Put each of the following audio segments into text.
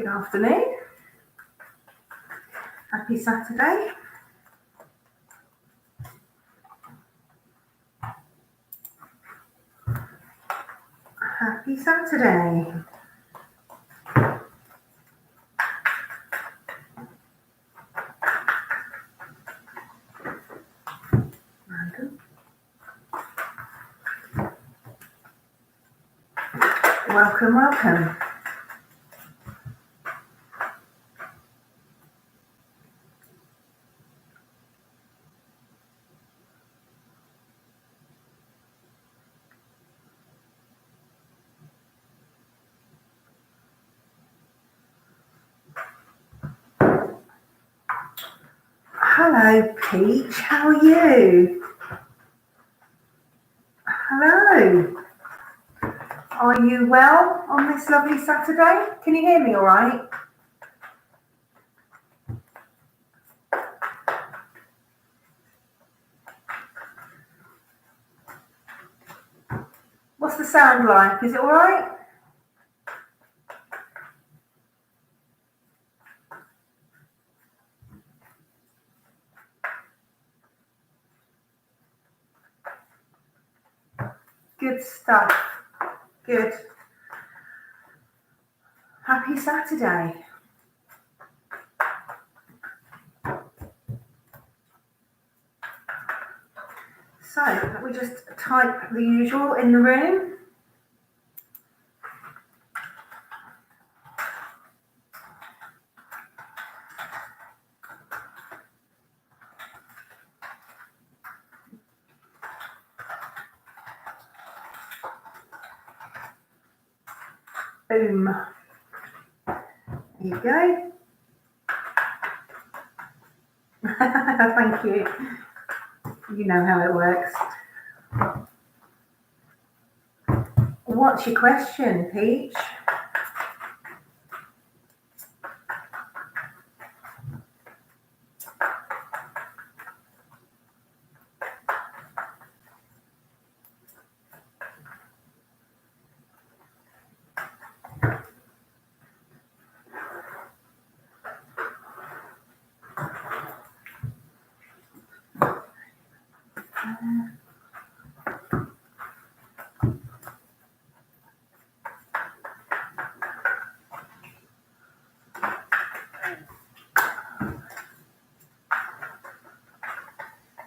Good afternoon. Happy Saturday. Happy Saturday. Random. Welcome, welcome. Hello, Peach. How are you? Hello. Are you well on this lovely Saturday? Can you hear me all right? What's the sound like? Is it all right? Good stuff. Good. Happy Saturday. So, let me just type the usual in the room. Boom. There you go. Thank you. You know how it works. What's your question, Peach?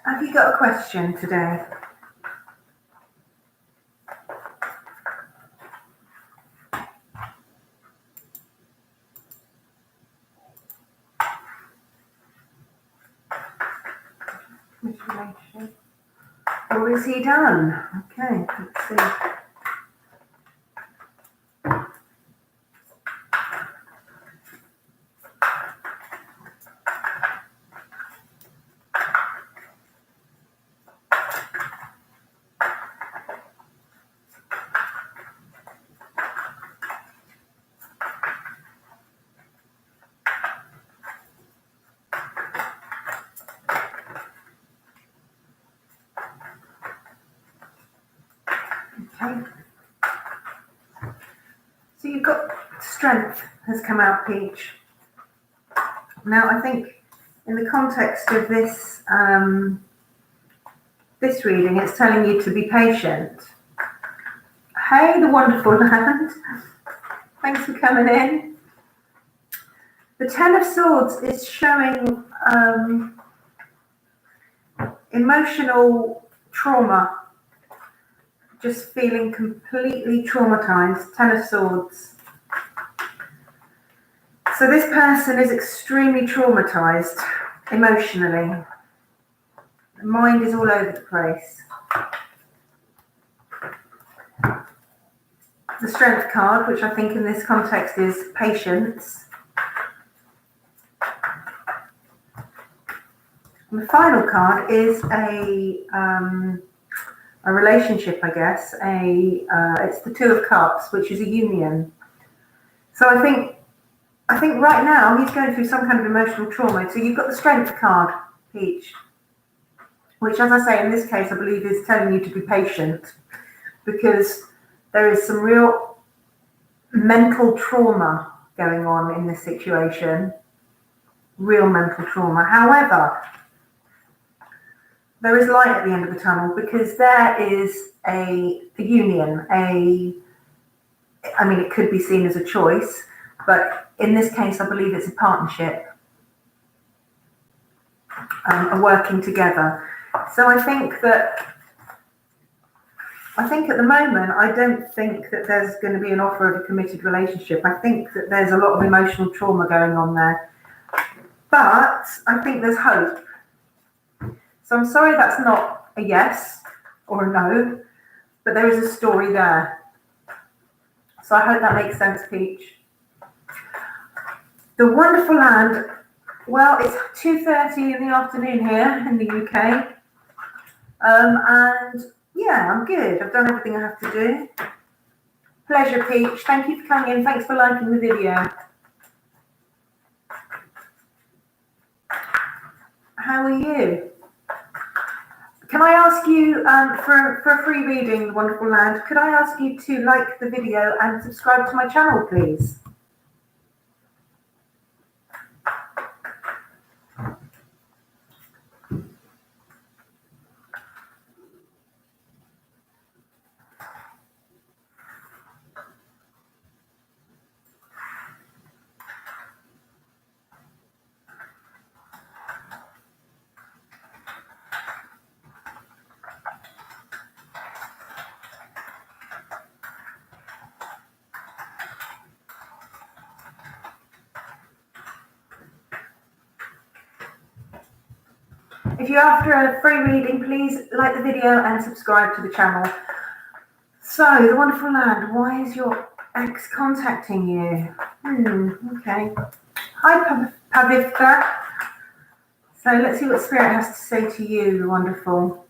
Have you got a question today? Information. Or is he done? Okay, let's see. Okay. So you've got strength has come out, Peach. Now I think in the context of this this reading, it's telling you to be patient. Hey, the wonderful land. Thanks for coming in. The Ten of Swords is showing emotional trauma. Just feeling completely traumatized. Ten of Swords. So this person is extremely traumatized emotionally. The mind is all over the place. The Strength card, which I think in this context is patience. And the final card is a relationship, I guess. It's the Two of Cups, which is a union. So I think right now he's going through some kind of emotional trauma. So you've got the Strength card, Peach, which, as I say, in this case, I believe is telling you to be patient, because there is some real mental trauma going on in this situation, real mental trauma. However, there is light at the end of the tunnel, because there is a union, I mean, it could be seen as a choice, but in this case, I believe it's a partnership, a working together. So I think at the moment, I don't think that there's going to be an offer of a committed relationship. I think that there's a lot of emotional trauma going on there, but I think there's hope. So I'm sorry that's not a yes or a no, but there is a story there. So I hope that makes sense, Peach. The Wonderful Land, well, it's 2:30 in the afternoon here in the UK. And yeah, I'm good. I've done everything I have to do. Pleasure, Peach. Thank you for coming in. Thanks for liking the video. How are you? Can I ask you, for a free reading, Wonderful Land, could I ask you to like the video and subscribe to my channel, please? If you're after a free reading, please like the video and subscribe to the channel. So, the Wonderful Land, why is your ex contacting you? Okay. Hi, Pavitra. So let's see what Spirit has to say to you, wonderful.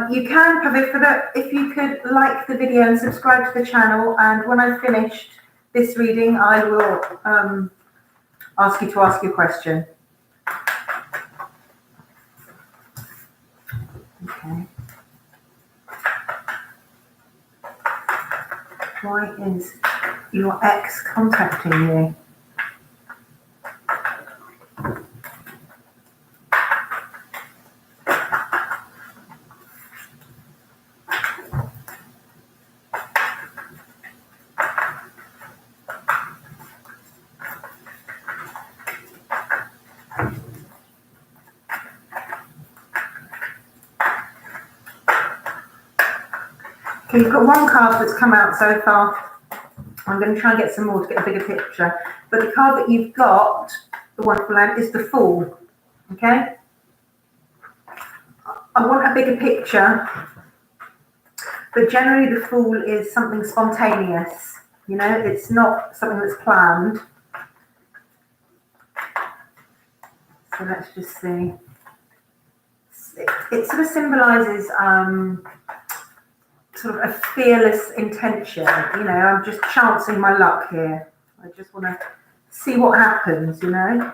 You can, Pavitra, if you could like the video and subscribe to the channel, and when I've finished this reading, I will ask you to ask your question. Okay. Why is your ex contacting you? Okay, you've got one card that's come out so far. I'm going to try and get some more to get a bigger picture. But the card that you've got, the Wonderful Land, is the Fool. Okay? I want a bigger picture. But generally the Fool is something spontaneous. You know, it's not something that's planned. So let's just see. It sort of symbolises sort of a fearless intention. You know, I'm just chancing my luck here. I just want to see what happens, you know.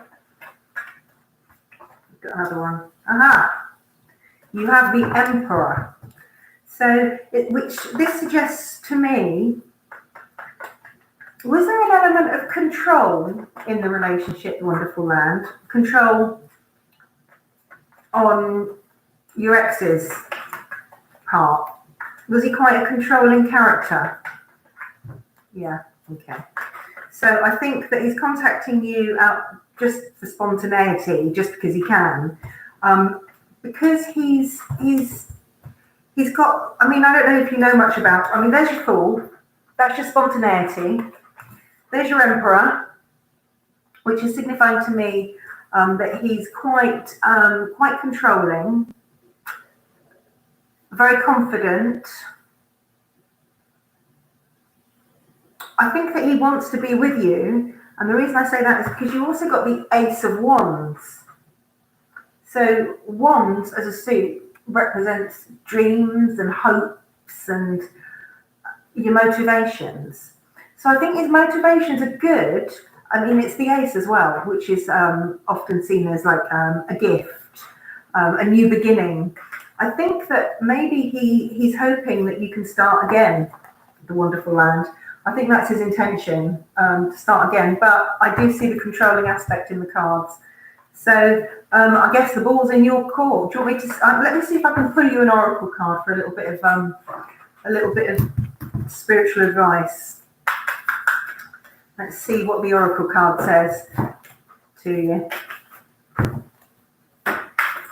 Got another one. Aha! You have the Emperor. So, which this suggests to me, was there an element of control in the relationship, Wonderful Land? Control on your ex's part? Was he quite a controlling character? Yeah, okay. So I think that he's contacting you out just for spontaneity, just because he can. Because he's got, I mean, I don't know if you know much about, I mean, there's your Fool, that's your spontaneity. There's your Emperor, which is signifying to me that he's quite controlling, very confident. I think that he wants to be with you, and the reason I say that is because you also got the Ace of Wands. So Wands as a suit represents dreams and hopes and your motivations. So I think his motivations are good. I mean, it's the Ace as well, which is often seen as like a gift, a new beginning. I think that maybe he's hoping that you can start again, the Wonderful Land. I think that's his intention, to start again. But I do see the controlling aspect in the cards. So I guess the ball's in your court. Do you want me to? Let me see if I can pull you an oracle card for a little bit of spiritual advice. Let's see what the oracle card says to you.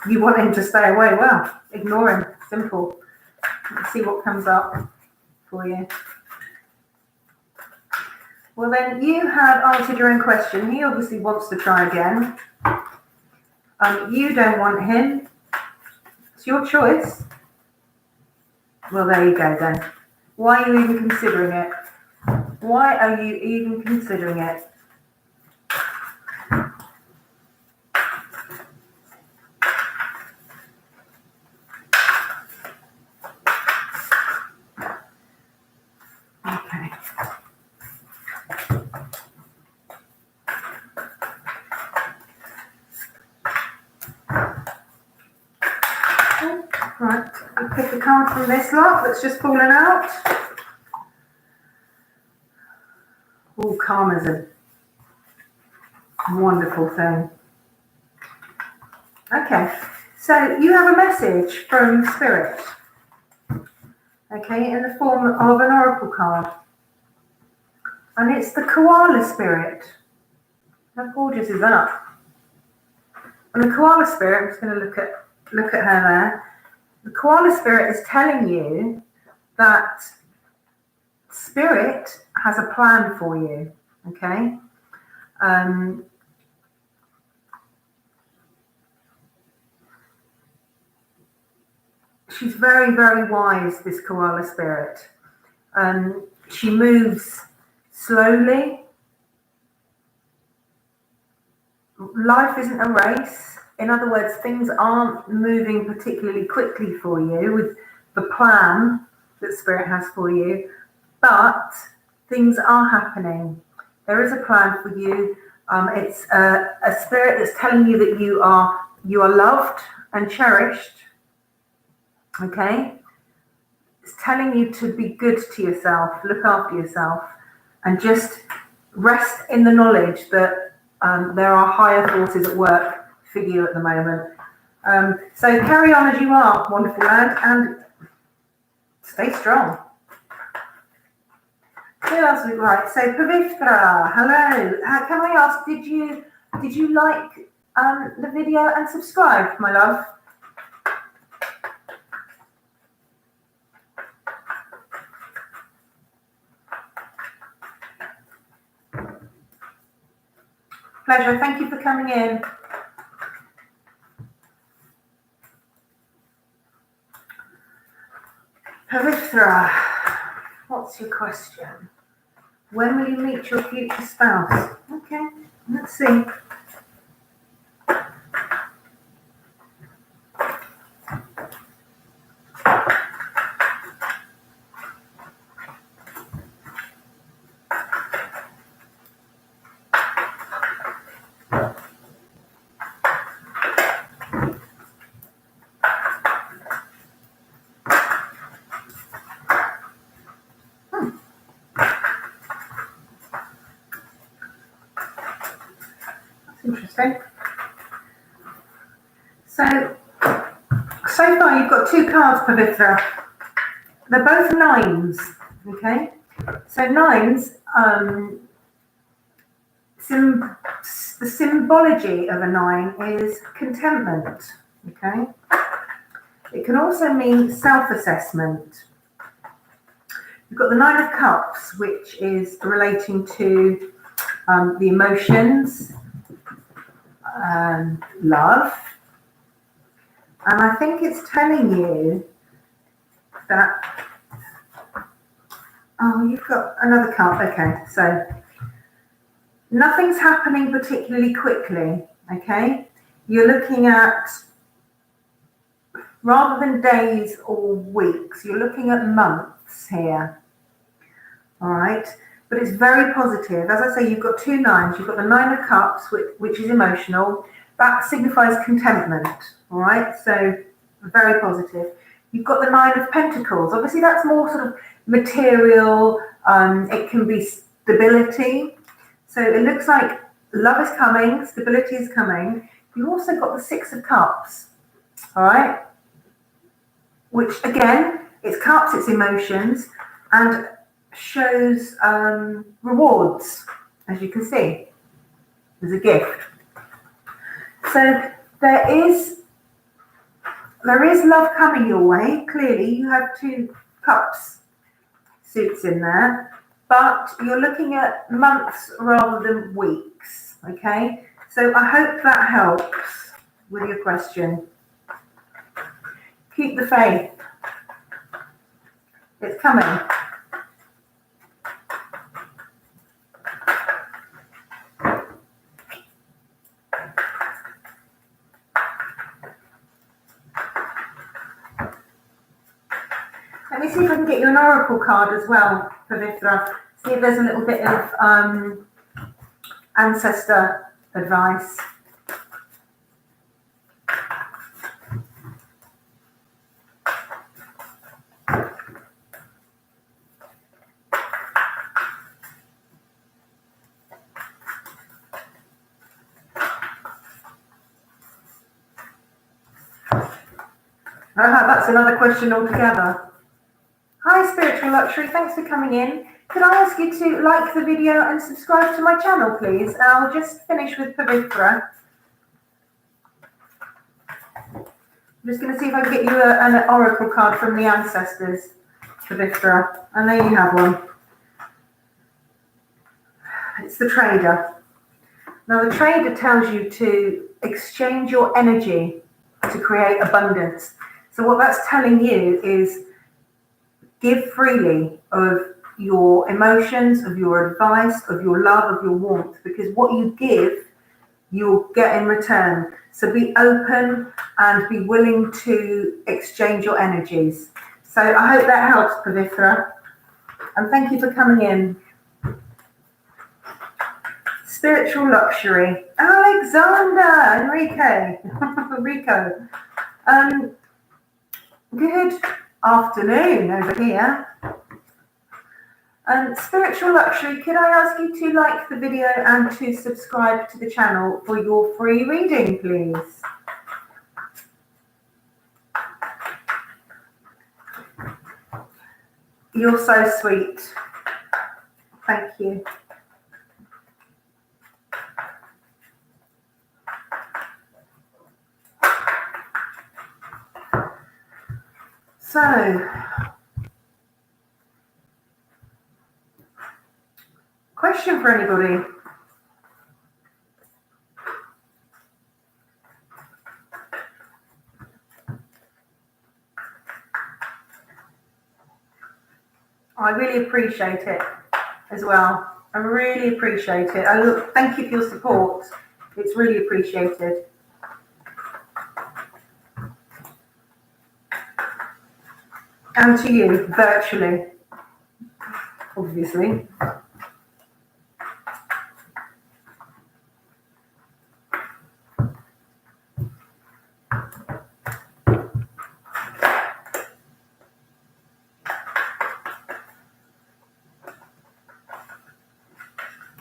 You want him to stay away? Well, ignore him. Simple. Let's see what comes up for you. Well, then you have answered your own question. He obviously wants to try again. You don't want him. It's your choice. Well, there you go then. Why are you even considering it? Why are you even considering it? Okay. Right, we'll pick a card from this lot that's just fallen out. Oh, karma's a wonderful thing. Okay, so you have a message from Spirit, okay, in the form of an oracle card. And it's the Koala Spirit. How gorgeous is that? And the Koala Spirit, I'm just going to look at her there. The Koala Spirit is telling you that Spirit has a plan for you, okay? She's very, very wise, this Koala Spirit. She moves slowly. Life isn't a race. In other words, things aren't moving particularly quickly for you with the plan that Spirit has for you, but things are happening. There is a plan for you. It's a spirit that's telling you that you are loved and cherished. Okay? It's telling you to be good to yourself, look after yourself, and just rest in the knowledge that there are higher forces at work for you at the moment. So carry on as you are, wonderful land, and stay strong. Who else we right? So Pavitra, hello. Can I ask, did you like the video and subscribe, my love? Pleasure. Thank you for coming in. Pavitra, what's your question? When will you meet your future spouse? Okay, let's see. Interesting. So far you've got two cards, Pavitra. They're both nines, okay? So nines, the symbology of a nine is contentment, okay? It can also mean self-assessment. You've got the Nine of Cups, which is relating to the emotions, love, and I think it's telling you that, oh, you've got another card. Okay, so nothing's happening particularly quickly, okay? You're looking at, rather than days or weeks, you're looking at months here, all right? But it's very positive. As I say, you've got two nines. You've got the Nine of Cups, which is emotional. That signifies contentment, all right? So very positive. You've got the Nine of Pentacles. Obviously, that's more sort of material. It can be stability. So it looks like love is coming, stability is coming. You've also got the Six of Cups, all right? Which, again, it's cups, it's emotions, and shows rewards, as you can see. There's a gift. So there is love coming your way. Clearly, you have two cups suits in there, but you're looking at months rather than weeks, okay? So I hope that helps with your question. Keep the faith. It's coming. Let me see if I can get you an oracle card as well, Pavitra. See if there's a little bit of ancestor advice. That's another question altogether. Hi, Spiritual Luxury. Thanks for coming in. Could I ask you to like the video and subscribe to my channel, please? I'll just finish with Pavitra. I'm just going to see if I can get you an oracle card from the ancestors, Pavitra. And there you have one. It's the Trader. Now, the Trader tells you to exchange your energy to create abundance. So what that's telling you is give freely of your emotions, of your advice, of your love, of your warmth, because what you give, you'll get in return. So be open and be willing to exchange your energies. So I hope that helps, Pavitra. And thank you for coming in. Spiritual Luxury. Alexander, Rico. Good afternoon over here. Spiritual Luxury, could I ask you to like the video and to subscribe to the channel for your free reading, please? You're so sweet. Thank you. So, question for anybody? I really appreciate it as well. I really appreciate it. Thank you for your support. It's really appreciated. And to you, virtually, obviously.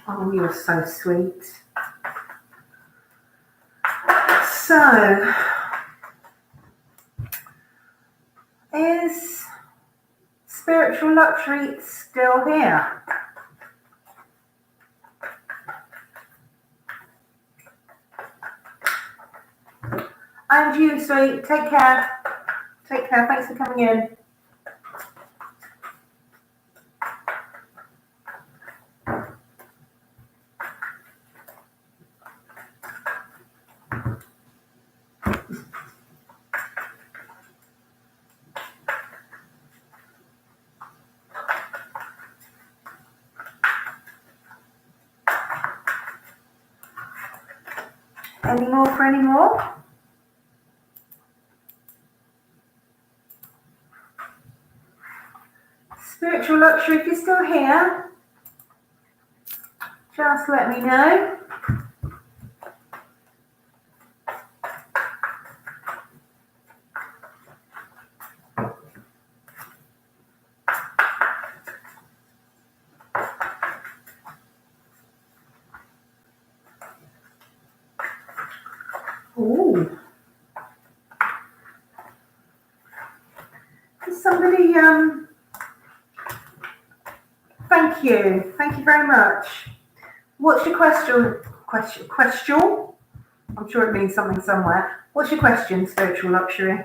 Oh, you're so sweet. So, is Spiritual Luxury still here? And you, sweet. Take care. Take care. Thanks for coming in. Any more for any more? Spiritual Luxury, if you're still here, just let me know. Ooh. Somebody, thank you very much. What's your question? I'm sure it means something somewhere. What's your question, Spiritual Luxury?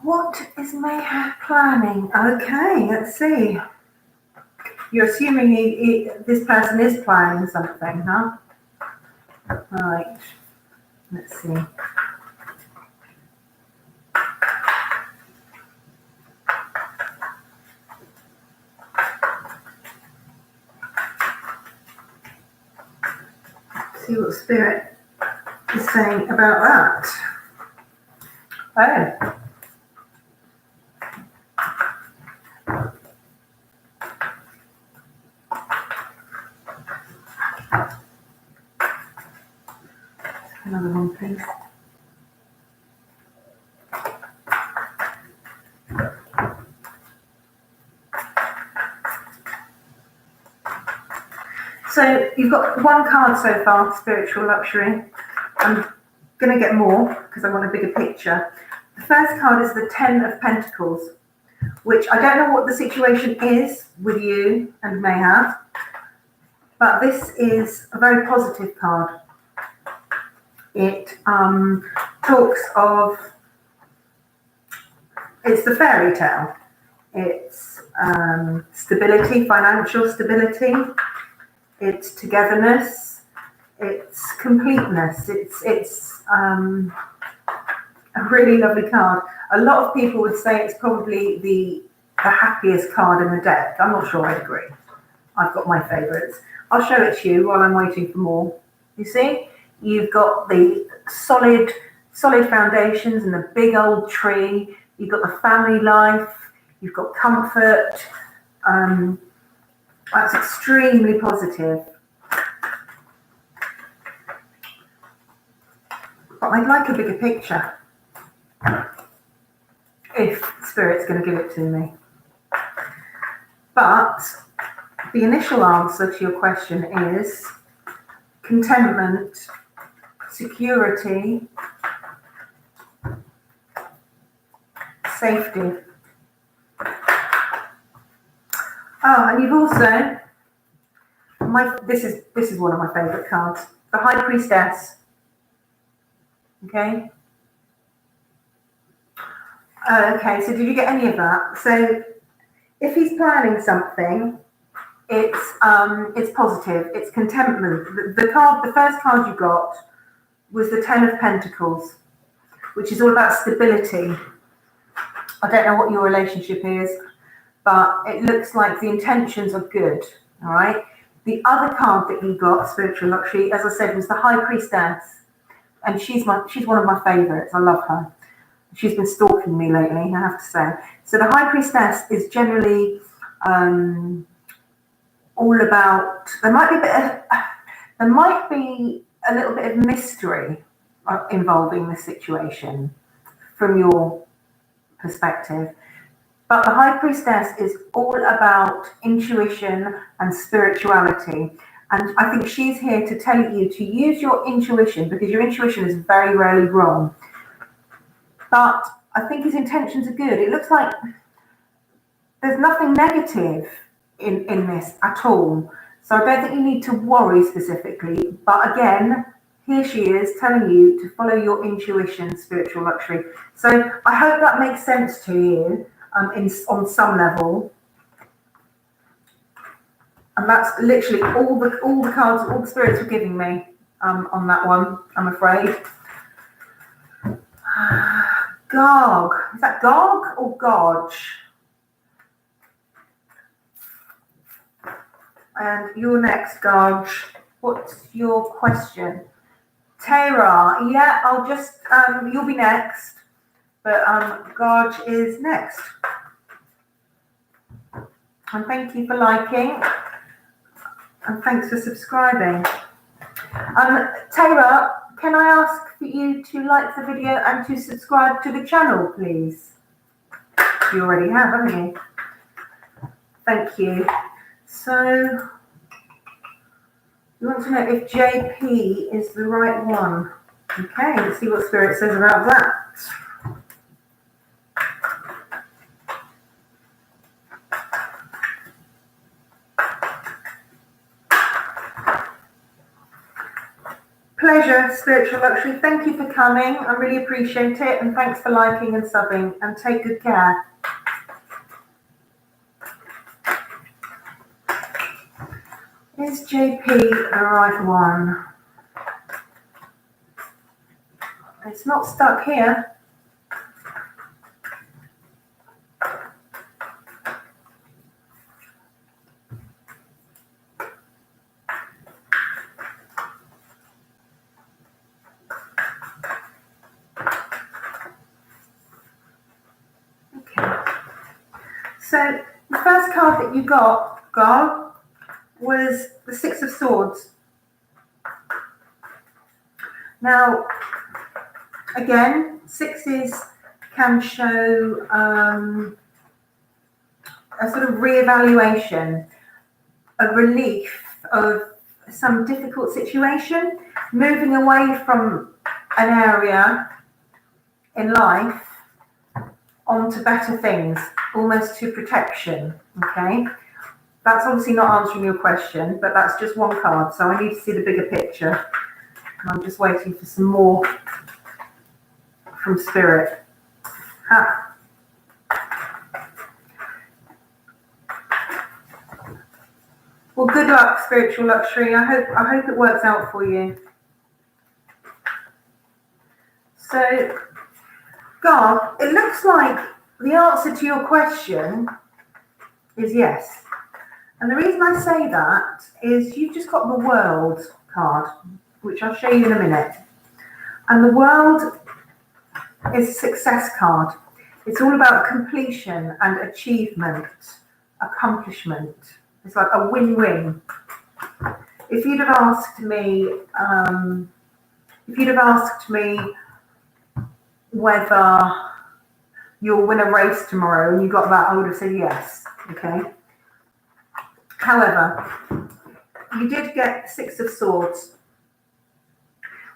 What is Mayhav planning? Okay, let's see. You're assuming this person is planning something, huh? Right, let's see. See what Spirit is saying about that. Oh. Another one, please. So you've got one card so far, Spiritual Luxury. I'm going to get more because I want a bigger picture. The first card is the Ten of Pentacles, which I don't know what the situation is with you and Mayhav, but this is a very positive card. It talks of, it's the fairy tale. It's stability, financial stability. It's togetherness. It's completeness. It's a really lovely card. A lot of people would say it's probably the happiest card in the deck. I'm not sure I'd agree. I've got my favourites. I'll show it to you while I'm waiting for more. You see, you've got the solid foundations and the big old tree. You've got the family life. You've got comfort. That's extremely positive. But I'd like a bigger picture, if Spirit's going to give it to me. But the initial answer to your question is contentment, security, safety. Oh, and you've also, this is one of my favourite cards, the High Priestess. Okay. Okay, so did you get any of that? So if he's planning something, it's positive, it's contentment. The first card you got was the Ten of Pentacles, which is all about stability. I don't know what your relationship is, but it looks like the intentions are good, all right? The other card that you got, Spiritual Luxury, as I said, was the High Priestess. And she's one of my favourites. I love her. She's been stalking me lately, I have to say. So the High Priestess is generally all about. There might be a little bit of mystery involving the situation from your perspective. But the High Priestess is all about intuition and spirituality. And I think she's here to tell you to use your intuition, because your intuition is very rarely wrong. But I think his intentions are good. It looks like there's nothing negative in this at all. So I don't think you need to worry specifically. But again, here she is telling you to follow your intuition, Spiritual Luxury. So I hope that makes sense to you on some level. And that's literally all the cards, all the spirits were giving me on that one, I'm afraid. Gog. Is that Gog or Godge? And you're next, Godge. What's your question? Tara. Yeah, I'll just, you'll be next. But Godge is next. And thank you for liking. And thanks for subscribing. Tara, can I ask for you to like the video and to subscribe to the channel, please? You already have, haven't you? Thank you. So, you want to know if JP is the right one. Okay, let's see what Spirit says about that. Pleasure, Spiritual Luxury. Thank you for coming. I really appreciate it. And thanks for liking and subbing. And take good care. Is JP the right one? It's not stuck here. So the first card that you got, God, was the Six of Swords. Now, again, sixes can show a sort of reevaluation, a relief of some difficult situation, moving away from an area in life onto better things, almost to protection, okay? That's obviously not answering your question, but that's just one card, so I need to see the bigger picture. And I'm just waiting for some more from Spirit. Well, good luck, Spiritual Luxury. I hope it works out for you. So, God, it looks like the answer to your question is yes. And the reason I say that is you've just got the World card, which I'll show you in a minute. And the World is a success card. It's all about completion and achievement, accomplishment. It's like a win-win. If you'd have asked me, whether you'll win a race tomorrow and you got that, I would have said yes. Okay. However, you did get Six of Swords,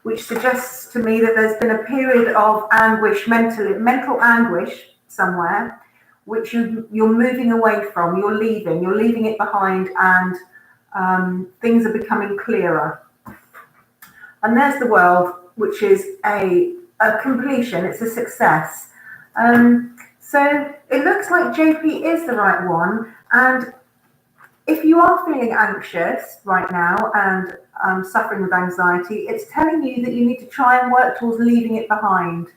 which suggests to me that there's been a period of anguish, mental anguish somewhere, which you're moving away from, you're leaving it behind, and things are becoming clearer. And there's the World, which is a completion, it's a success. So it looks like JP is the right one. And if you are feeling anxious right now and suffering with anxiety, it's telling you that you need to try and work towards leaving it behind.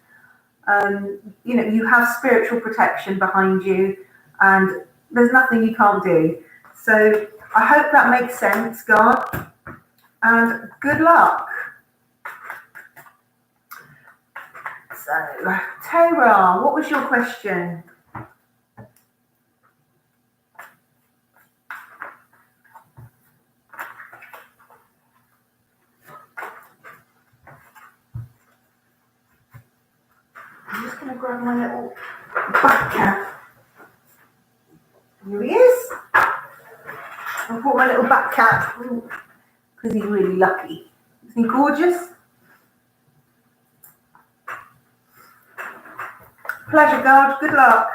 You have spiritual protection behind you, and there's nothing you can't do. So I hope that makes sense, God, and good luck. So, Tara, what was your question? I'm just going to grab my little back cap. Here he is. I brought my little back cap because he's really lucky. Isn't he gorgeous? Pleasure, God. Good luck.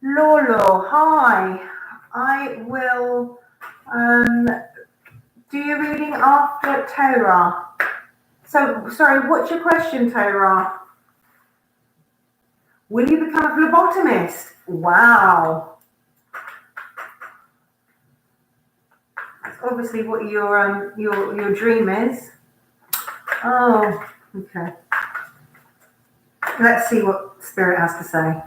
Lolo, hi. I will do your reading after Tara. So, sorry, what's your question, Tara? Will you become a phlebotomist? Wow. That's obviously what your dream is. Oh, okay. Let's see what Spirit has to say.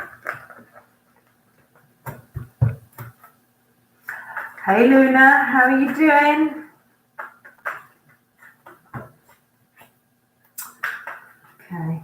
Hey Luna, how are you doing? Okay.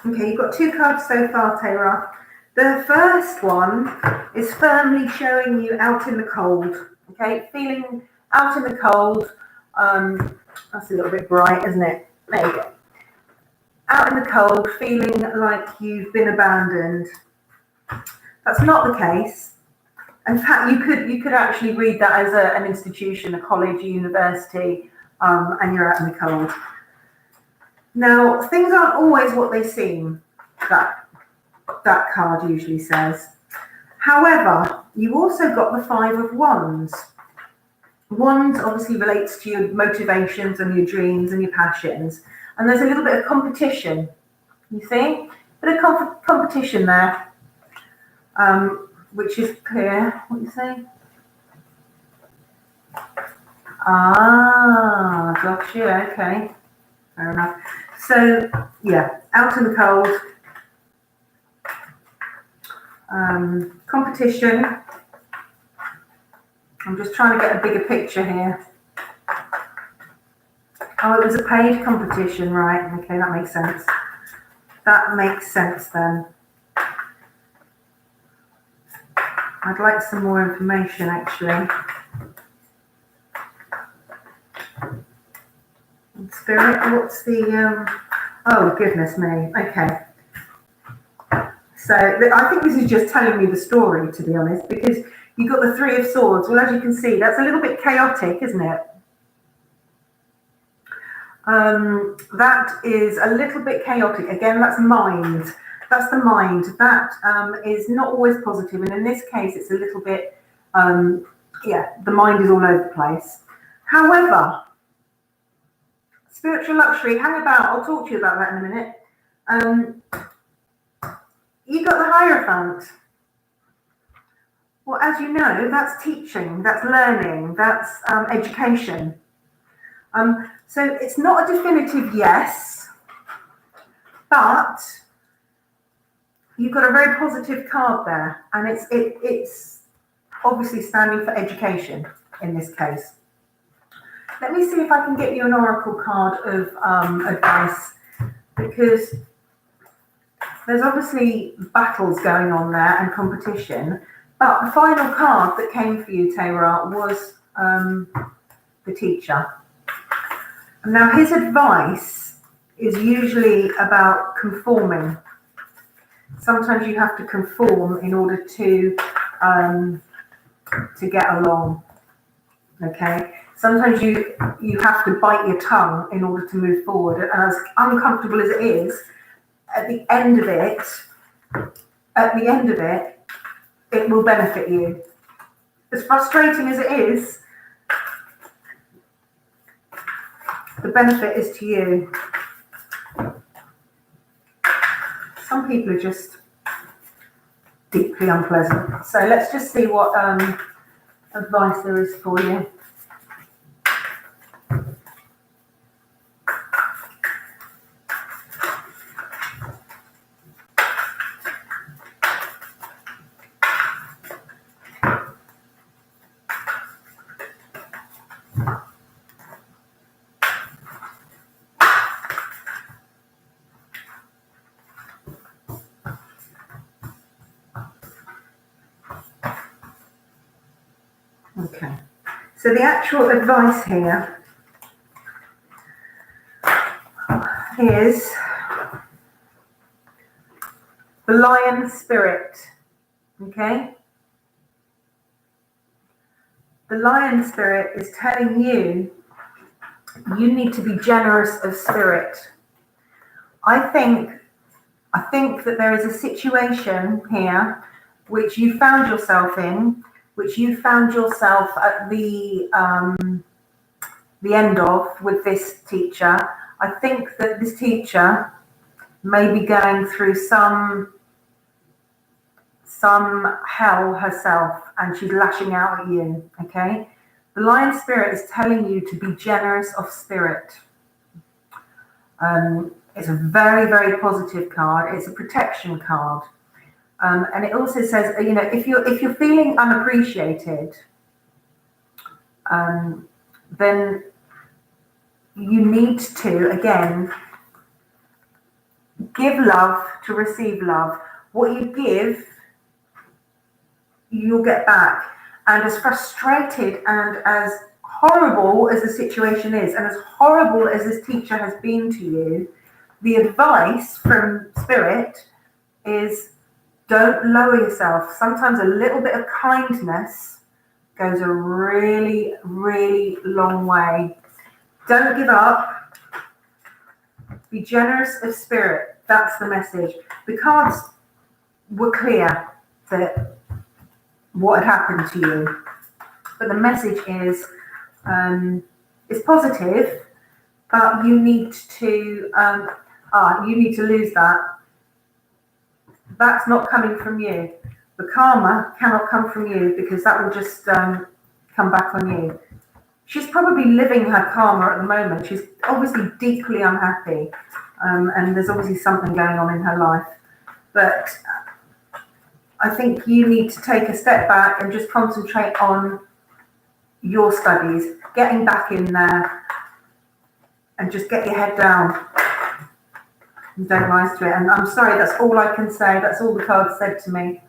Okay, you've got 2 cards so far, Tara. The first one is firmly showing you out in the cold. Okay, feeling out in the cold. That's a little bit bright, isn't it? There you go. Out in the cold, feeling like you've been abandoned. That's not the case. In fact, you could actually read that as an institution, a college, a university, and you're out in the cold. Now, things aren't always what they seem, that card usually says. However, you also got the 5 of Wands. Wands obviously relates to your motivations and your dreams and your passions. And there's a little bit of competition, you see? Bit of competition there, which is clear. What you say? Ah, got you, okay. Fair enough. So, yeah, out in the cold. Competition. I'm just trying to get a bigger picture here. Oh, it was a paid competition, right? Okay, that makes sense. That makes sense then. I'd like some more information, actually. Spirit, what's the... oh, goodness me. Okay. So I think this is just telling me the story, to be honest, because you got the 3 of Swords. Well, as you can see, that's a little bit chaotic, isn't it? That is a little bit chaotic. Again, that's mind. That's the mind. That is not always positive. And in this case, it's a little bit, yeah, the mind is all over the place. However, spiritual luxury, hang about. I'll talk to you about that in a minute. You got the Hierophant. Well, as you know, that's teaching, that's learning, that's education. So it's not a definitive yes, but you've got a very positive card there, and it's obviously standing for education in this case. Let me see if I can get you an oracle card of advice, because there's obviously battles going on there and competition, but the final card that came for you, Tara, was the teacher. Now, his advice is usually about conforming. Sometimes you have to conform in order to get along. Okay. Sometimes you have to bite your tongue in order to move forward. And as uncomfortable as it is, at the end of it, it will benefit you. As frustrating as it is, the benefit is to you. Some people are just deeply unpleasant. So let's just see what advice there is for you. Okay, so the actual advice here is the lion spirit, okay? The lion spirit is telling you need to be generous of spirit. I think that there is a situation here which you found yourself in, which you found yourself at the end of with this teacher. I think that this teacher may be going through some hell herself, and she's lashing out at you, okay? The lion spirit is telling you to be generous of spirit. It's a very, very positive card. It's a protection card. And it also says, you know, if you're feeling unappreciated, then you need to, again, give love to receive love. What you give, you'll get back. And as frustrated and as horrible as the situation is, and as horrible as this teacher has been to you, the advice from Spirit is don't lower yourself. Sometimes a little bit of kindness goes a really, really long way. Don't give up. Be generous of spirit. That's the message. The cards were clear that what had happened to you, but the message is it's positive, but you need to lose that. That's not coming from you. The karma cannot come from you, because that will just come back on you. She's probably living her karma at the moment. She's obviously deeply unhappy, and there's obviously something going on in her life. But I think you need to take a step back and just concentrate on your studies, getting back in there, and just get your head down. And don't rise to it. And I'm sorry, that's all I can say. That's all the cards said to me.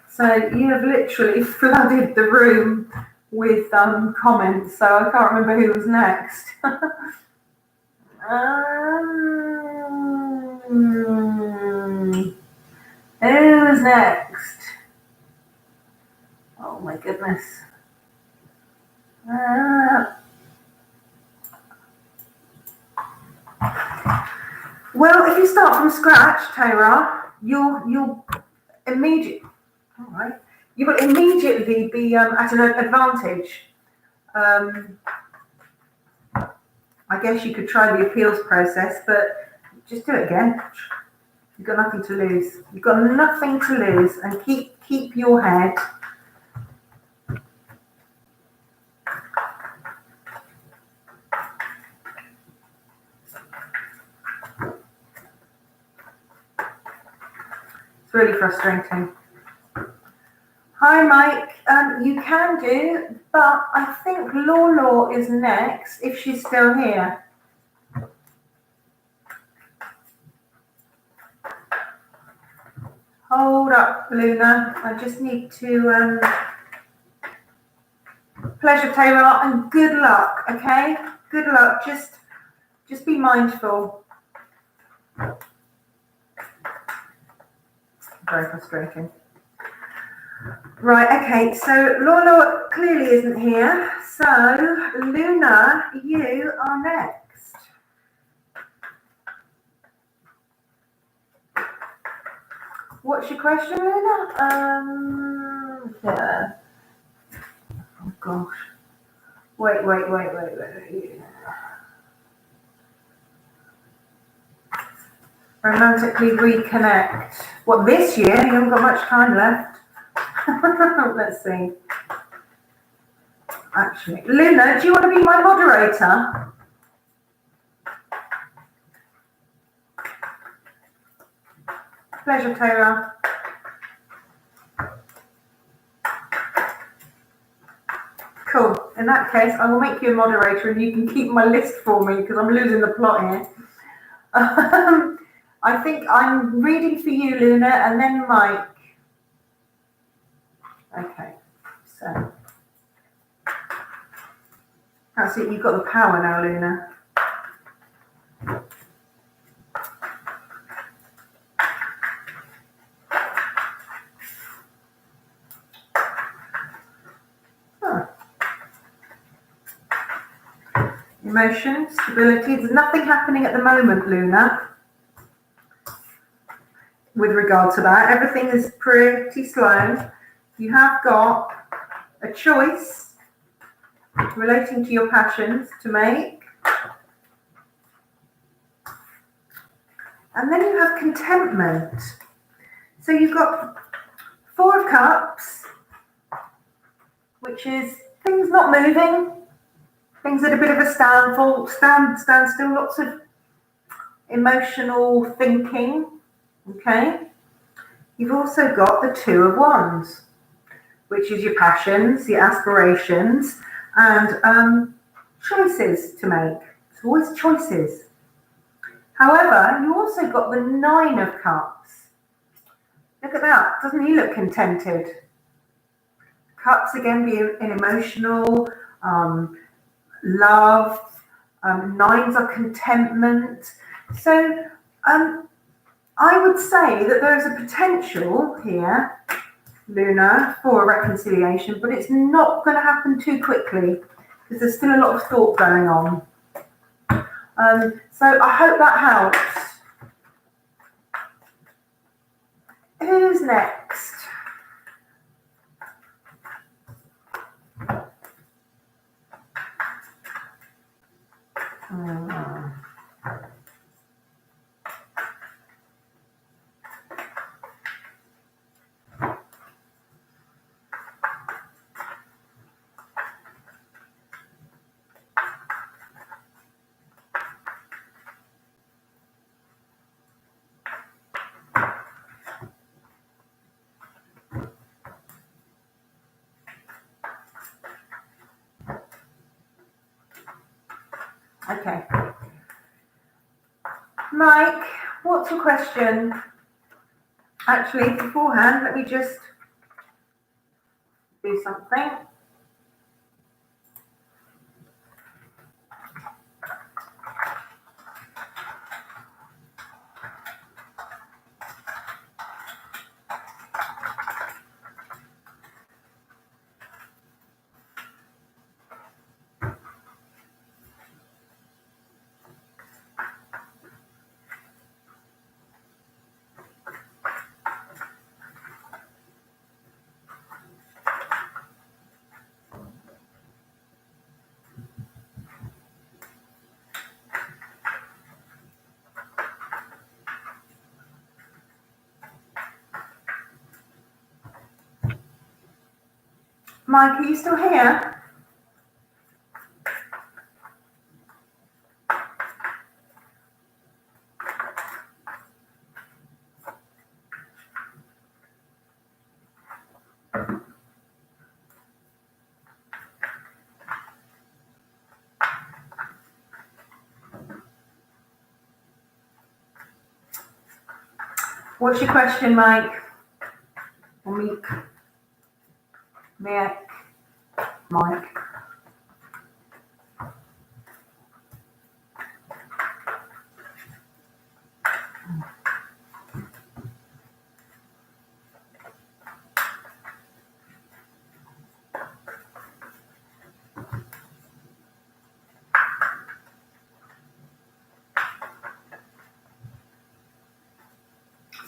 So you have literally flooded the room with comments, so I can't remember who was next. Who was next? Oh my goodness. Well, if you start from scratch, Tara, you'll immediately, all right, you will immediately be at an advantage. I guess you could try the appeals process, but just do it again. You've got nothing to lose. You've got nothing to lose, and keep your head. It's really frustrating. Hi, Mike. You can do, but I think Law is next, if she's still here. Hold up, Luna. I just need to. Pleasure, Taylor, and good luck. Okay, good luck. Just be mindful. Very frustrating. Right, okay, so Law clearly isn't here. So, Luna, you are next. What's your question, Luna? Yeah. Oh, gosh. Wait. Romantically reconnect. What, this year? You haven't got much time left. Let's see. Actually, Luna, do you want to be my moderator? Pleasure, Tara. Cool. In that case, I will make you a moderator and you can keep my list for me because I'm losing the plot here. I think I'm reading for you, Luna, and then Mike. Okay, so that's it. You've got the power now, Luna. Emotion, stability. There's nothing happening at the moment, Luna, with regard to that. Everything is pretty slow. You have got a choice relating to your passions to make. And then you have contentment. So you've got 4 of Cups, which is things not moving, things at a bit of a standstill, lots of emotional thinking, okay? You've also got the 2 of Wands, which is your passions, your aspirations, and choices to make. It's always choices. However, you also got the 9 of Cups. Look at that. Doesn't he look contented? Cups again being an emotional, love. 9s are contentment. So I would say that there is a potential here, Luna, for a reconciliation, but it's not going to happen too quickly because there's still a lot of thought going on. So I hope that helps. Who's next? Okay. Mike, what's your question? Actually, beforehand, let me just do something. Mike, are you still here? What's your question, Mike? Or Meek? Mike?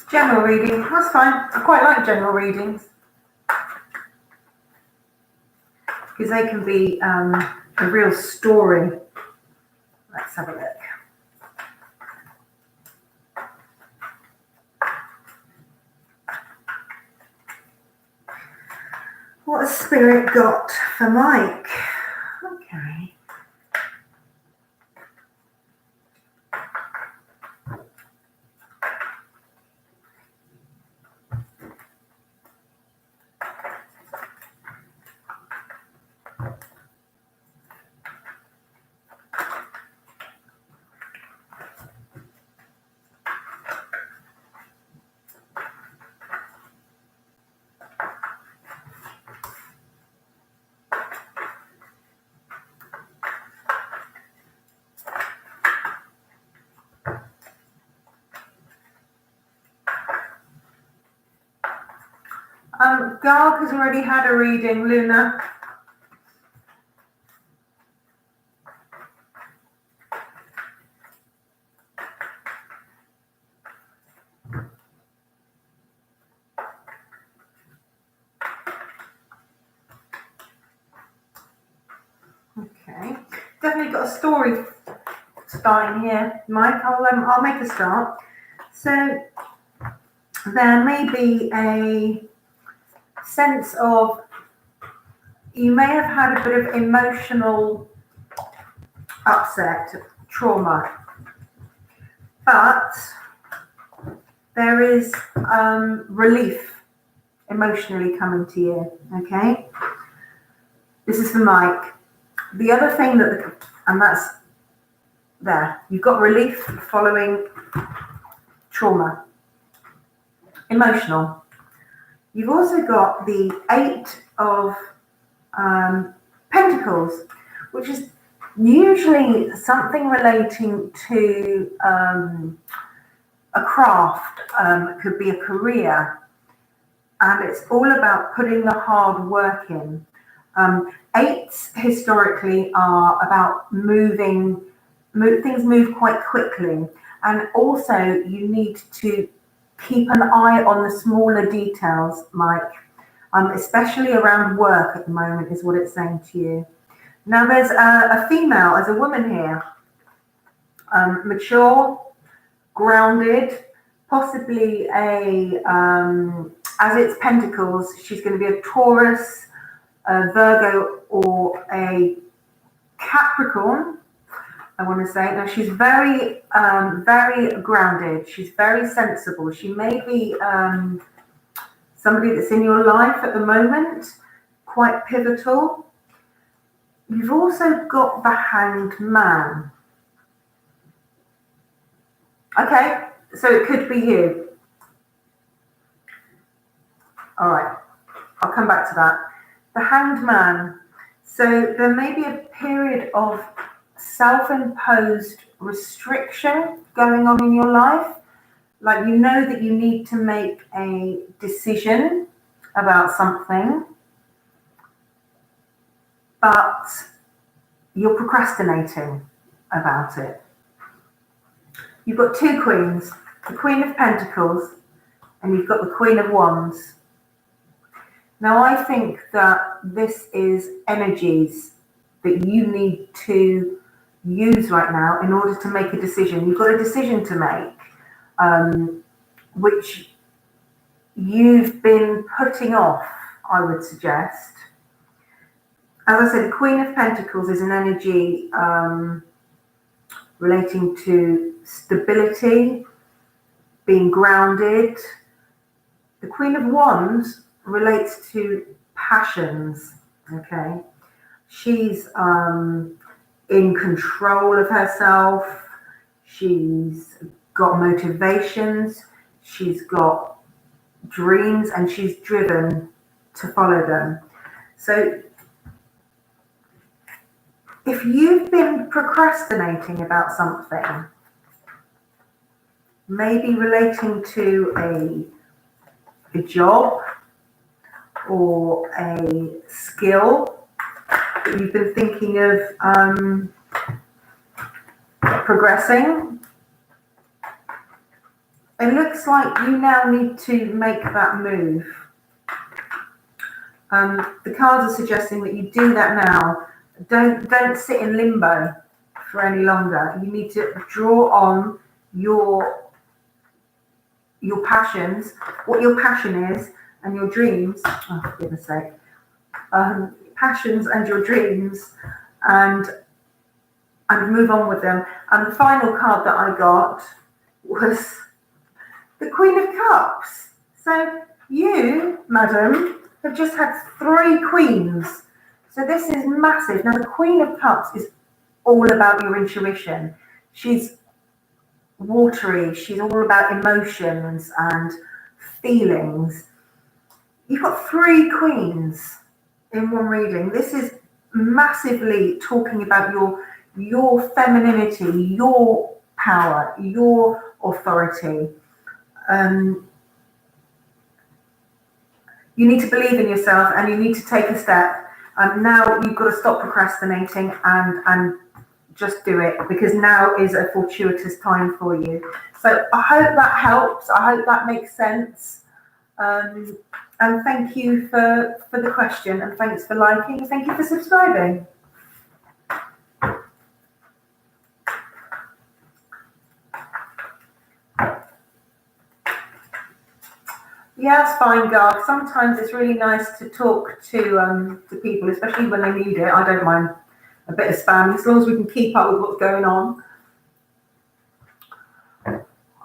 General reading, that's fine. I quite like general readings because they can be a real story. Let's have a look. What has Spirit got for Mike? Okay. Garg has already had a reading, Luna. Okay, definitely got a story starting here, Mike. I'll make a start. So there may be a sense of, you may have had a bit of emotional upset, trauma, but there is relief emotionally coming to you, okay? This is for Mike. The other thing and that's there, you've got relief following trauma, emotional. You've also got the 8 of Pentacles, which is usually something relating to a craft, could be a career, and it's all about putting the hard work in. 8s historically are about things move quite quickly, and also you need to keep an eye on the smaller details, Mike, especially around work at the moment is what it's saying to you. Now there's a female, as a woman here, mature, grounded, possibly as it's Pentacles, she's going to be a Taurus, a Virgo, or a Capricorn, I want to say. Now she's very, very grounded. She's very sensible. She may be somebody that's in your life at the moment, quite pivotal. You've also got the Hanged Man. Okay, so it could be you. All right, I'll come back to that. The Hanged Man. So there may be a period of self-imposed restriction going on in your life. Like, you know that you need to make a decision about something, but you're procrastinating about it. You've got 2 queens, the Queen of Pentacles, and you've got the Queen of Wands. Now, I think that this is energies that you need to use right now in order to make a decision. You've got a decision to make, which you've been putting off, I would suggest. As I said, the Queen of Pentacles is an energy relating to stability, being grounded. The Queen of Wands relates to passions, okay? She's in control of herself. She's got motivations. She's got dreams, and she's driven to follow them. So if you've been procrastinating about something, maybe relating to a job or a skill that you've been thinking of progressing, it looks like you now need to make that move. The cards are suggesting that you do that now. Don't sit in limbo for any longer. You need to draw on your passions, what your passion is, and your dreams. Oh, for goodness sake. Passions and your dreams, and move on with them. And the final card that I got was the Queen of Cups. So you, madam, have just had 3 queens. So this is massive. Now the Queen of Cups is all about your intuition. She's watery. She's all about emotions and feelings. You've got 3 queens in one reading. This is massively talking about your femininity, your power, your authority. You need to believe in yourself and you need to take a step. Now you've got to stop procrastinating and just do it, because now is a fortuitous time for you. So I hope that helps. I hope that makes sense. And thank you for the question, and thanks for liking, and thank you for subscribing. Yeah, it's fine, Garth. Sometimes it's really nice to talk to people, especially when they need it. I don't mind a bit of spam, as long as we can keep up with what's going on.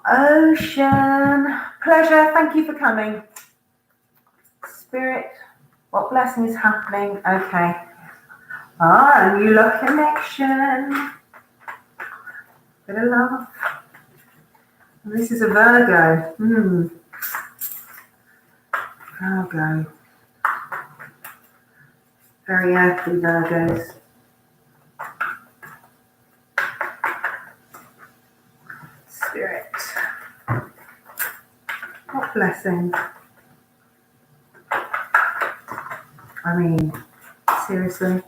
Ocean, pleasure. Thank you for coming. Spirit, what blessing is happening? Okay. A new love connection. Bit of love. And this is a Virgo. Virgo. Very earthy Virgos. Spirit. What blessing. I mean, seriously.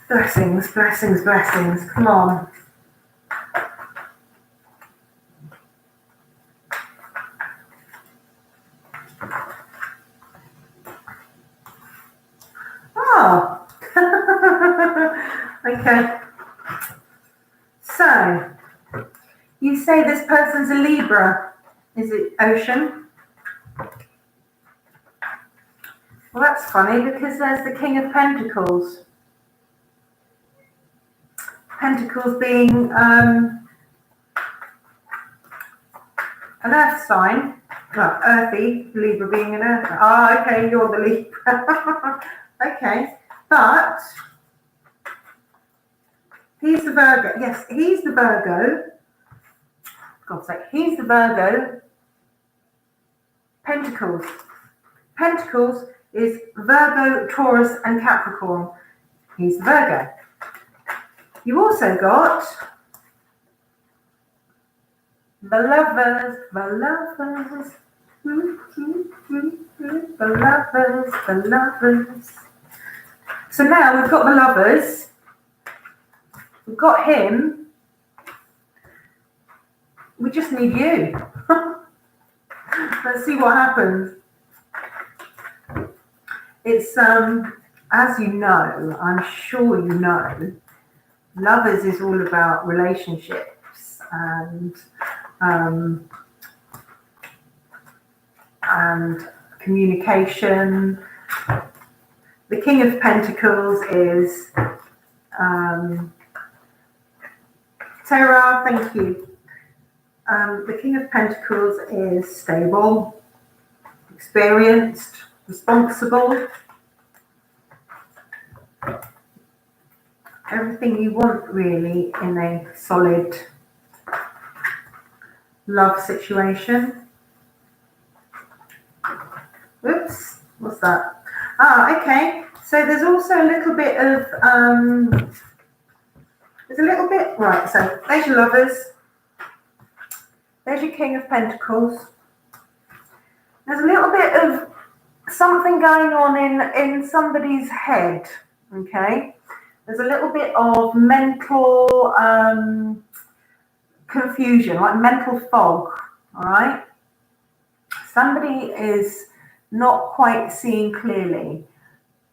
Blessings, blessings, blessings. Come on. Oh. Okay. So, you say this person's a Libra. Is it Ocean? Well, that's funny because there's the King of Pentacles. Pentacles being an earth sign. Well, earthy, Libra being an earth. Ah, okay, you're the Libra. Okay, but he's the Virgo. Yes, he's the Virgo. God's sake, he's the Virgo. Pentacles. Pentacles is Virgo, Taurus, and Capricorn. He's the Virgo. You also got the Lovers, the Lovers, the Lovers, the Lovers. So now we've got the Lovers. We've got him. We just need you. Let's see what happens. It's as you know, I'm sure you know, Lovers is all about relationships and communication. The King of Pentacles is Tara, thank you. The King of Pentacles is stable, experienced, responsible. Everything you want really in a solid love situation. Oops, what's that? Ah, okay. So there's also a little bit of right, so there's your Lovers. There's your King of Pentacles. There's a little bit of something going on in somebody's head, okay? There's a little bit of mental confusion, like mental fog, all right? Somebody is not quite seeing clearly,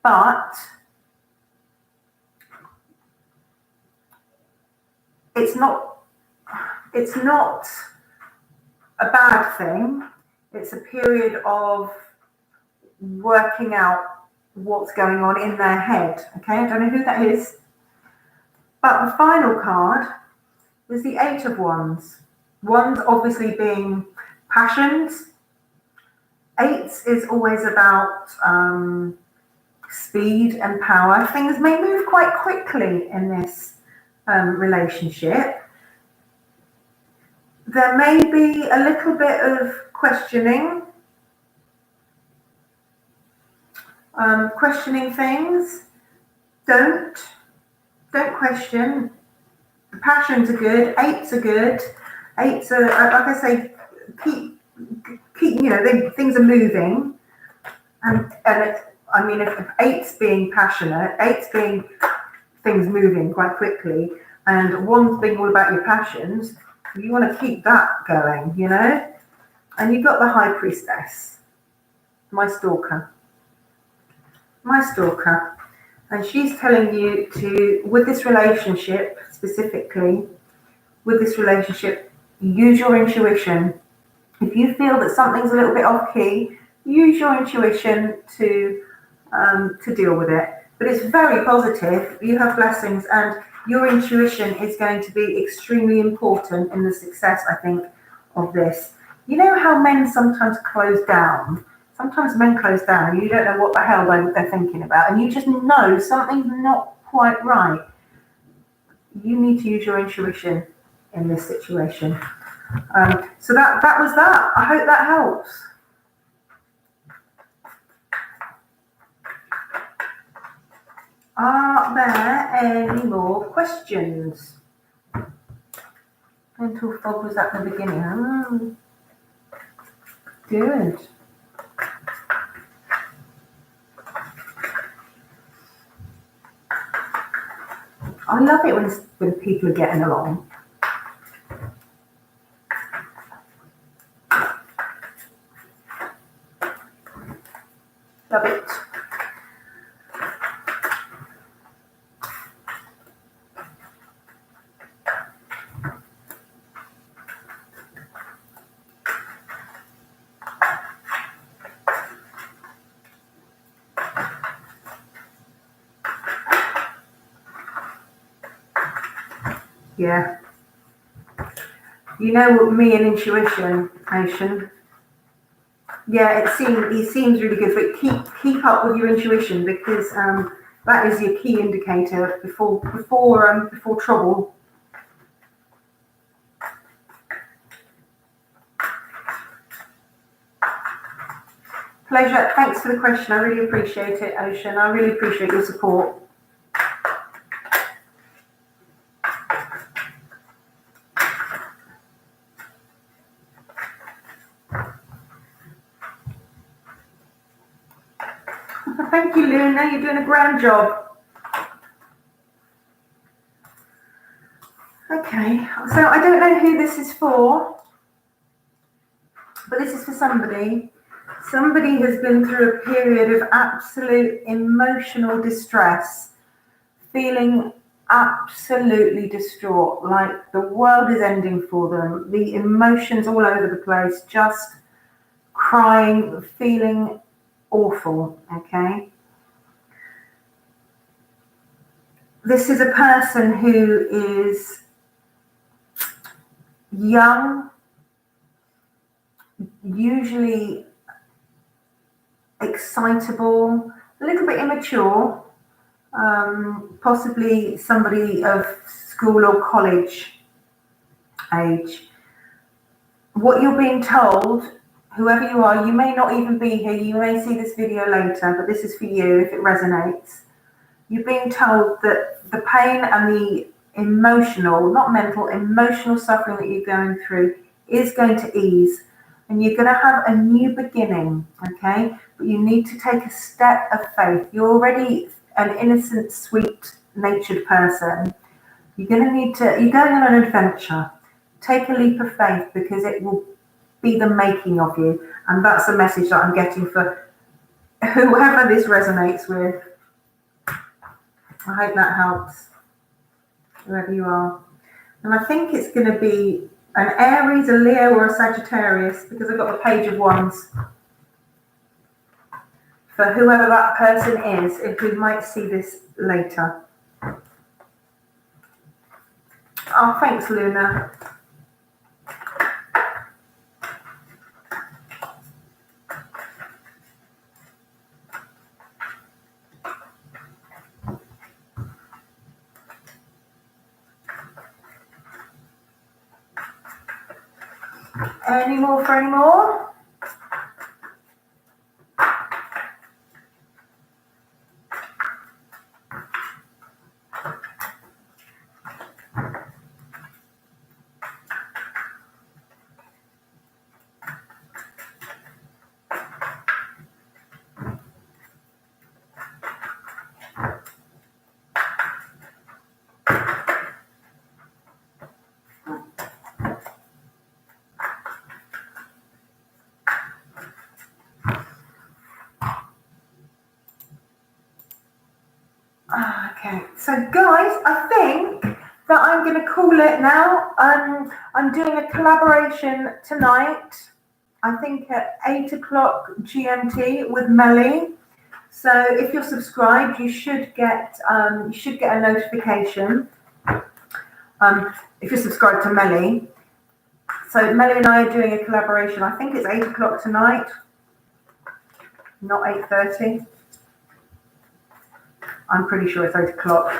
but it's not a bad thing. It's a period of working out what's going on in their head. Okay, I don't know who that is. But the final card was the Eight of Wands. Wands obviously being passions. Eights is always about speed and power. Things may move quite quickly in this relationship. There may be a little bit of questioning things. Don't question. The passions are good. Eights are good. Eights are, like I say, keep. Things are moving, and if eights being passionate, eights being things moving quite quickly, and one's being all about your passions, you want to keep that going, And you've got the High Priestess, my stalker, and she's telling you to, with this relationship specifically, use your intuition. If you feel that something's a little bit off key, use your intuition to deal with it. But it's very positive. You have blessings, and your intuition is going to be extremely important in the success, I think, of this. You know how men sometimes close down? Sometimes men close down and you don't know what the hell they're thinking about, and you just know something's not quite right. You need to use your intuition in this situation. So that was that. I hope that helps. Are there any more questions? Mental fog was at the beginning. Good. I love it when people are getting along. Love it. Yeah. You know me and intuition, Ocean. Yeah, he seems really good, but keep up with your intuition, because that is your key indicator before trouble. Pleasure. Thanks for the question. I really appreciate it, Ocean. I really appreciate your support. Thank you, Luna. You're doing a grand job. Okay, so I don't know who this is for, but this is for somebody. Somebody has been through a period of absolute emotional distress, feeling absolutely distraught, like the world is ending for them. The emotions all over the place, just crying, feeling awful, okay? This is a person who is young, usually excitable, a little bit immature, possibly somebody of school or college age. What you're being told, whoever you are, you may not even be here, you may see this video later, but this is for you if it resonates. You're being told that the pain and the emotional, not mental, emotional suffering that you're going through is going to ease, and you're going to have a new beginning, okay? But you need to take a step of faith. You're already an innocent, sweet-natured person. You're going to need to, you're going on an adventure. take a leap of faith, because it will be the making of you. And that's the message that I'm getting for whoever this resonates with. I hope that helps, whoever you are. And I think it's going to be an Aries, a Leo, or a Sagittarius, because I've got the Page of Wands. For whoever that person is, if we might see this later. Oh, thanks, Luna. Any more for any more? Okay, so guys, I think that I'm going to call it now. I'm doing a collaboration tonight, I think at 8 o'clock GMT with Melly. So if you're subscribed, you should get a notification. If you're subscribed to Melly. So Melly and I are doing a collaboration. I think it's 8 o'clock tonight, not 8:30. I'm pretty sure it's 8 o'clock.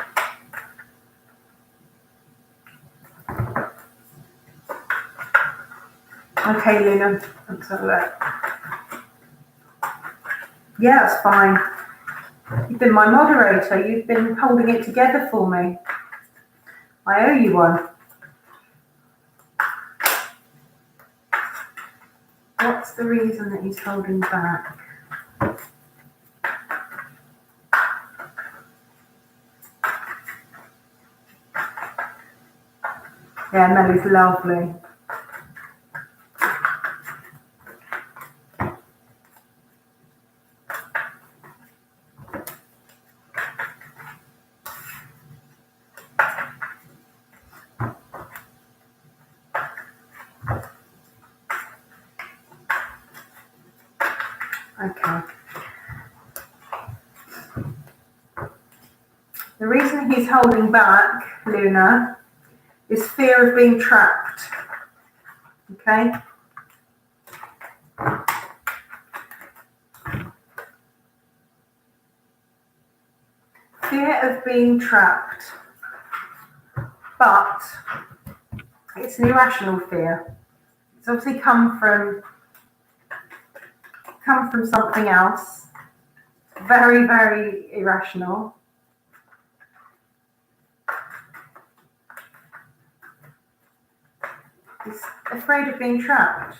Okay, Luna, let's have a look. Yeah, that's fine. You've been my moderator. You've been holding it together for me. I owe you one. What's the reason that he's holding back? Yeah, Melly's lovely. Okay. The reason he's holding back, Luna, is fear of being trapped. Okay? Fear of being trapped. But it's an irrational fear. It's obviously come from something else. Very, very irrational. He's afraid of being trapped.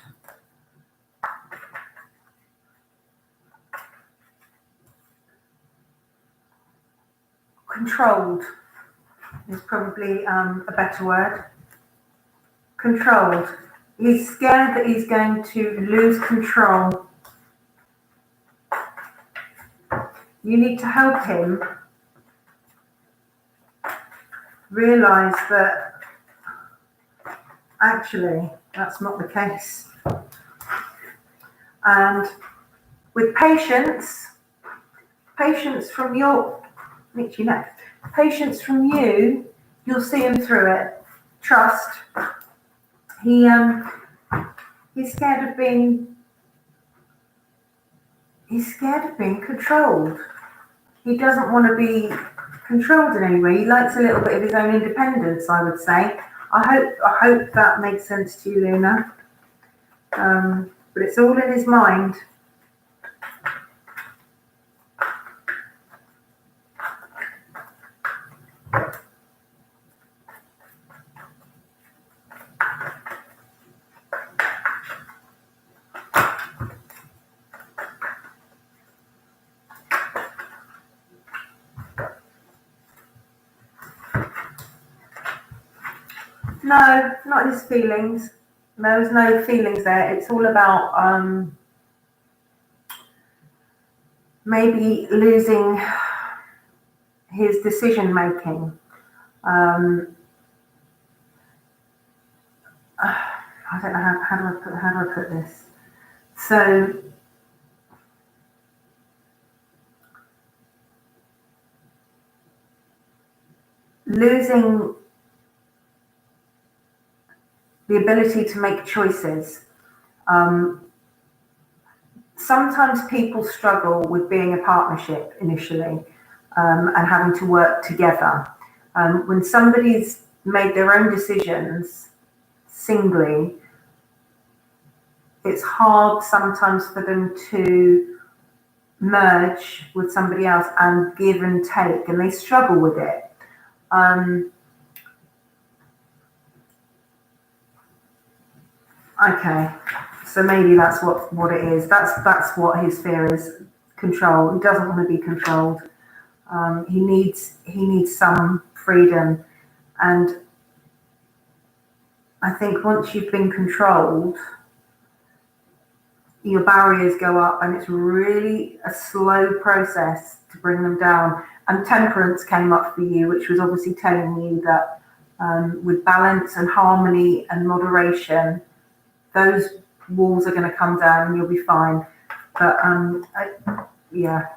Controlled is probably a better word. Controlled. He's scared that he's going to lose control. You need to help him realize that actually that's not the case. And with patience from your, patience from you, you'll see him through it. Trust. He's scared of being controlled. He doesn't want to be controlled in any way. He likes a little bit of his own independence, I would say. I hope that makes sense to you, Luna. But it's all in his mind. No, not his feelings. There's no feelings there. It's all about maybe losing his decision making. I don't know how do I put this. So losing the ability to make choices. Sometimes people struggle with being a partnership initially and having to work together. When somebody's made their own decisions singly, it's hard sometimes for them to merge with somebody else and give and take, and they struggle with it. Okay, so maybe that's what it is. That's what his fear is. Control. He doesn't want to be controlled. He needs some freedom, and I think once you've been controlled, your barriers go up, and it's really a slow process to bring them down. And temperance came up for you, which was obviously telling you that with balance and harmony and moderation, those walls are going to come down and you'll be fine. But yeah,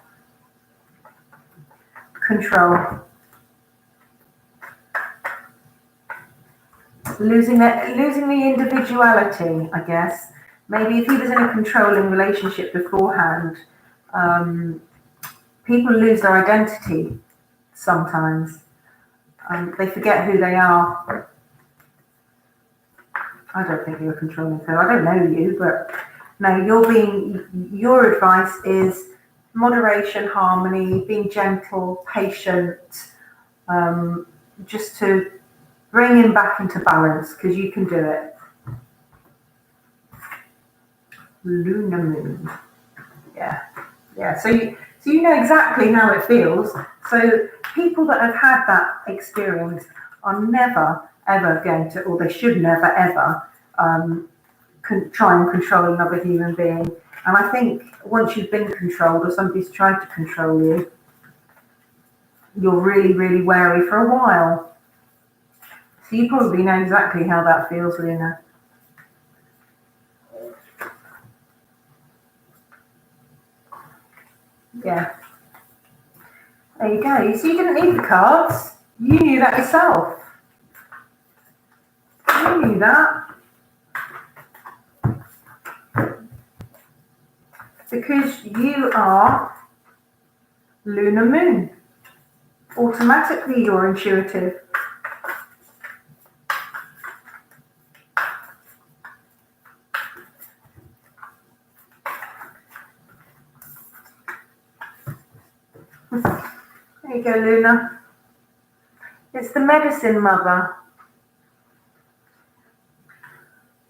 control, losing the individuality, I guess. Maybe if he was in a controlling relationship beforehand, people lose their identity sometimes. They forget who they are. I don't think you're controlling, Phil. I don't know you, but no, your advice is moderation, harmony, being gentle, patient, just to bring him back into balance, because you can do it. Lunar moon. Yeah. So you know exactly how it feels. So people that have had that experience are never ever going to, or they should never ever try and control another human being. And I think once you've been controlled or somebody's tried to control you, you're really, really wary for a while. So you probably know exactly how that feels, Luna. Yeah. There you go. So you didn't need the cards. You knew that yourself. You knew that. Because you are Lunar Moon. Automatically you're intuitive. There you go, Luna. It's the medicine mother.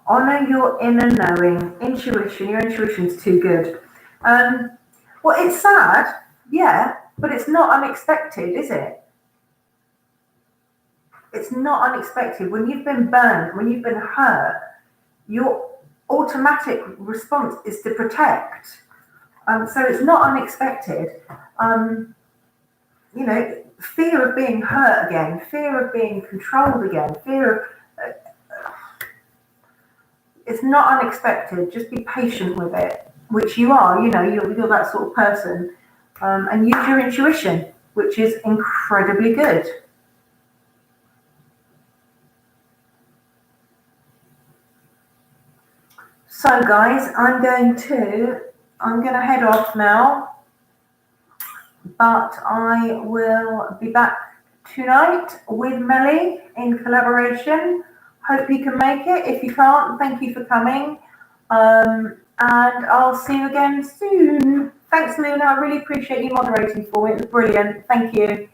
Honor your inner knowing. Intuition. Your intuition's too good. Well, it's sad, yeah, but it's not unexpected, is it? It's not unexpected. When you've been burned, when you've been hurt, your automatic response is to protect. So it's not unexpected. You know, fear of being hurt again, fear of being controlled again, fear of... it's not unexpected. Just be patient with it, which you are. You know, you're that sort of person. And use your intuition, which is incredibly good. So guys, I'm going to head off now, but I will be back tonight with Melly in collaboration. Hope you can make it. If you can't, thank you for coming. And I'll see you again soon. Thanks, Luna. I really appreciate you moderating for me. It was brilliant. Thank you.